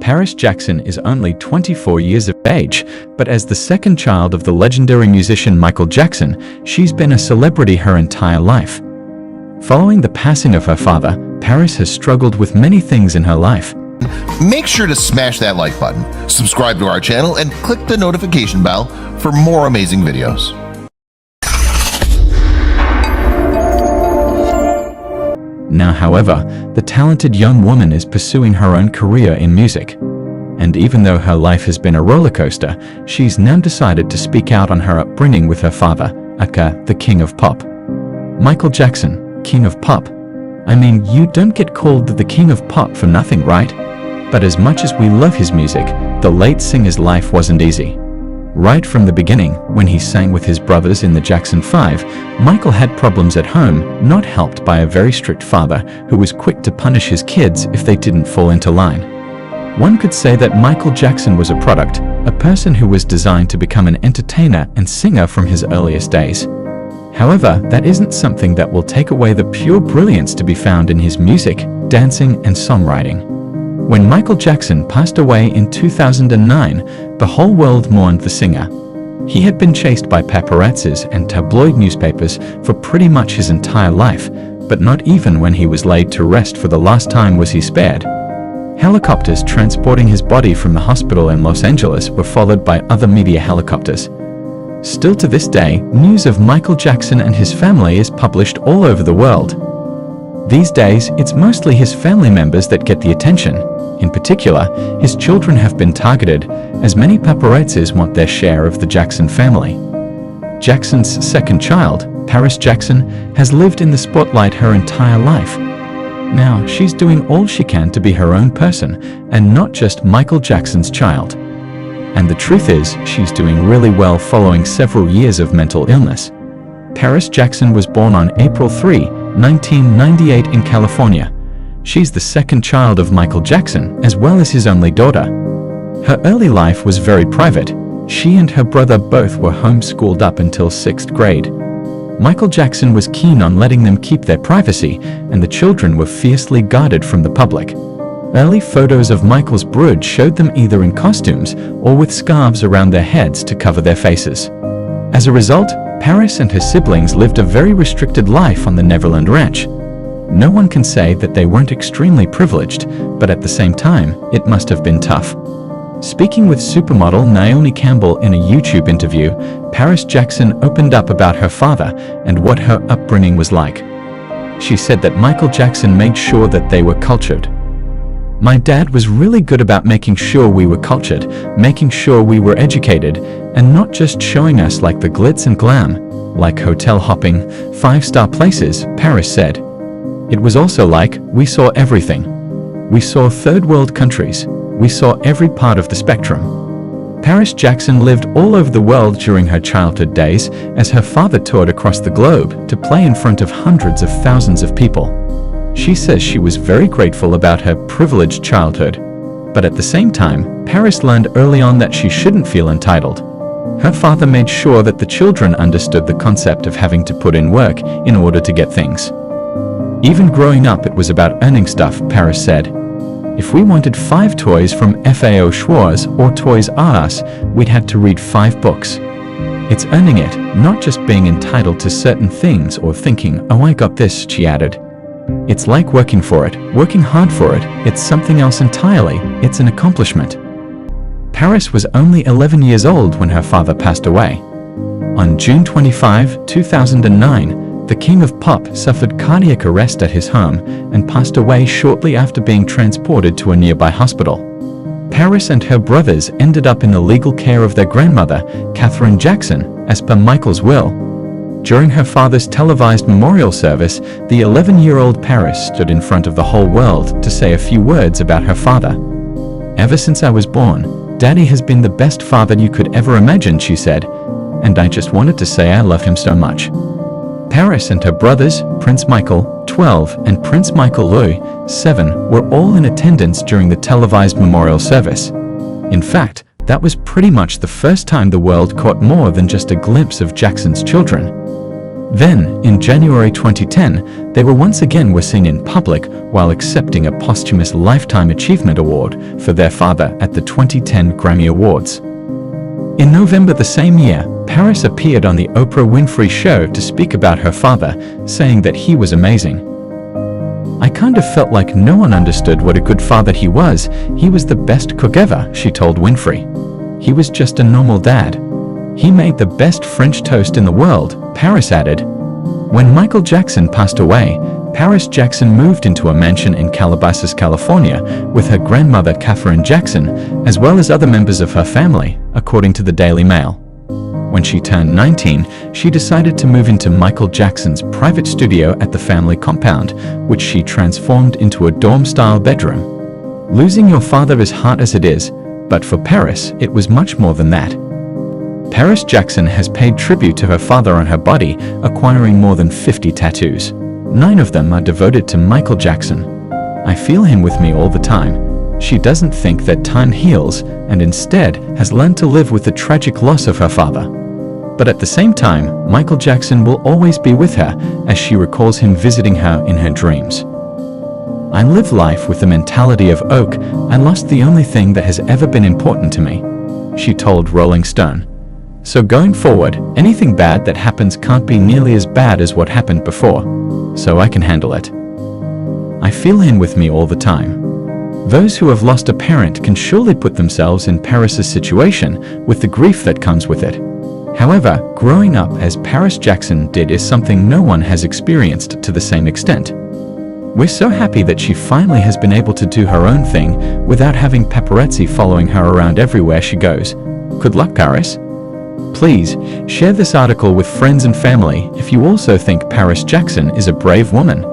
Paris Jackson is only 24 years of age, but as the second child of the legendary musician Michael Jackson, she's been a celebrity her entire life. Following the passing of her father, Paris has struggled with many things in her life. Make sure to smash that like button, subscribe to our channel, and click the notification bell for more amazing videos. Now, however, the talented young woman is pursuing her own career in music. And even though her life has been a roller coaster, she's now decided to speak out on her upbringing with her father, aka the King of Pop. Michael Jackson, King of Pop. I mean, you don't get called the King of Pop for nothing, right? But as much as we love his music, the late singer's life wasn't easy. Right from the beginning, when he sang with his brothers in the Jackson 5, Michael had problems at home, not helped by a very strict father who was quick to punish his kids if they didn't fall into line. One could say that Michael Jackson was a product, a person who was designed to become an entertainer and singer from his earliest days. However, that isn't something that will take away the pure brilliance to be found in his music, dancing, and songwriting. When Michael Jackson passed away in 2009, the whole world mourned the singer. He had been chased by paparazzis and tabloid newspapers for pretty much his entire life, but not even when he was laid to rest for the last time was he spared. Helicopters transporting his body from the hospital in Los Angeles were followed by other media helicopters. Still to this day, news of Michael Jackson and his family is published all over the world. These days, it's mostly his family members that get the attention. In particular, his children have been targeted, as many paparazzis want their share of the Jackson family. Jackson's second child, Paris Jackson, has lived in the spotlight her entire life. Now, she's doing all she can to be her own person, and not just Michael Jackson's child. And the truth is, she's doing really well following several years of mental illness. Paris Jackson was born on April 3, 1998 in California. She's the second child of Michael Jackson, as well as his only daughter. Her early life was very private. She and her brother both were homeschooled up until 6th grade. Michael Jackson was keen on letting them keep their privacy, and the children were fiercely guarded from the public. Early photos of Michael's brood showed them either in costumes or with scarves around their heads to cover their faces. As a result, Paris and her siblings lived a very restricted life on the Neverland Ranch. No one can say that they weren't extremely privileged, but at the same time, it must have been tough. Speaking with supermodel Naomi Campbell in a YouTube interview, Paris Jackson opened up about her father and what her upbringing was like. She said that Michael Jackson made sure that they were cultured. My dad was really good about making sure we were cultured, making sure we were educated, and not just showing us like the glitz and glam, like hotel hopping, 5-star places, Paris said. It was also like, we saw everything. We saw third world countries. We saw every part of the spectrum. Paris Jackson lived all over the world during her childhood days as her father toured across the globe to play in front of hundreds of thousands of people. She says she was very grateful about her privileged childhood. But at the same time, Paris learned early on that she shouldn't feel entitled. Her father made sure that the children understood the concept of having to put in work in order to get things. Even growing up, it was about earning stuff, Paris said. If we wanted 5 toys from FAO Schwarz or Toys R Us, we'd have to read 5 books. It's earning it, not just being entitled to certain things or thinking, oh, I got this, she added. It's like working for it, working hard for it. It's something else entirely. It's an accomplishment. Paris was only 11 years old when her father passed away. On June 25, 2009, the King of Pop suffered cardiac arrest at his home and passed away shortly after being transported to a nearby hospital. Paris and her brothers ended up in the legal care of their grandmother, Katherine Jackson, as per Michael's will. During her father's televised memorial service, the 11-year-old Paris stood in front of the whole world to say a few words about her father. Ever since I was born, Daddy has been the best father you could ever imagine, she said, and I just wanted to say I love him so much. Paris and her brothers, Prince Michael, 12, and Prince Michael Louis, 7, were all in attendance during the televised memorial service. In fact, that was pretty much the first time the world caught more than just a glimpse of Jackson's children. Then, in January 2010, they were once again seen in public while accepting a posthumous Lifetime Achievement Award for their father at the 2010 Grammy Awards. In November the same year, Paris appeared on the Oprah Winfrey Show to speak about her father, saying that he was amazing. "I kind of felt like no one understood what a good father he was. He was the best cook ever," she told Winfrey. "He was just a normal dad. He made the best French toast in the world," Paris added. When Michael Jackson passed away, Paris Jackson moved into a mansion in Calabasas, California, with her grandmother Katherine Jackson, as well as other members of her family, according to the Daily Mail. When she turned 19, she decided to move into Michael Jackson's private studio at the family compound, which she transformed into a dorm-style bedroom. Losing your father is hard as it is, but for Paris, it was much more than that. Paris Jackson has paid tribute to her father on her body, acquiring more than 50 tattoos. 9 of them are devoted to Michael Jackson. "I feel him with me all the time." She doesn't think that time heals and instead has learned to live with the tragic loss of her father. But at the same time, Michael Jackson will always be with her as she recalls him visiting her in her dreams. "I live life with the mentality of oak. I lost the only thing that has ever been important to me," she told Rolling Stone. "So going forward, anything bad that happens can't be nearly as bad as what happened before, so I can handle it. I feel him with me all the time." Those who have lost a parent can surely put themselves in Paris's situation with the grief that comes with it. However, growing up as Paris Jackson did is something no one has experienced to the same extent. We're so happy that she finally has been able to do her own thing without having paparazzi following her around everywhere she goes. Good luck, Paris. Please, share this article with friends and family if you also think Paris Jackson is a brave woman.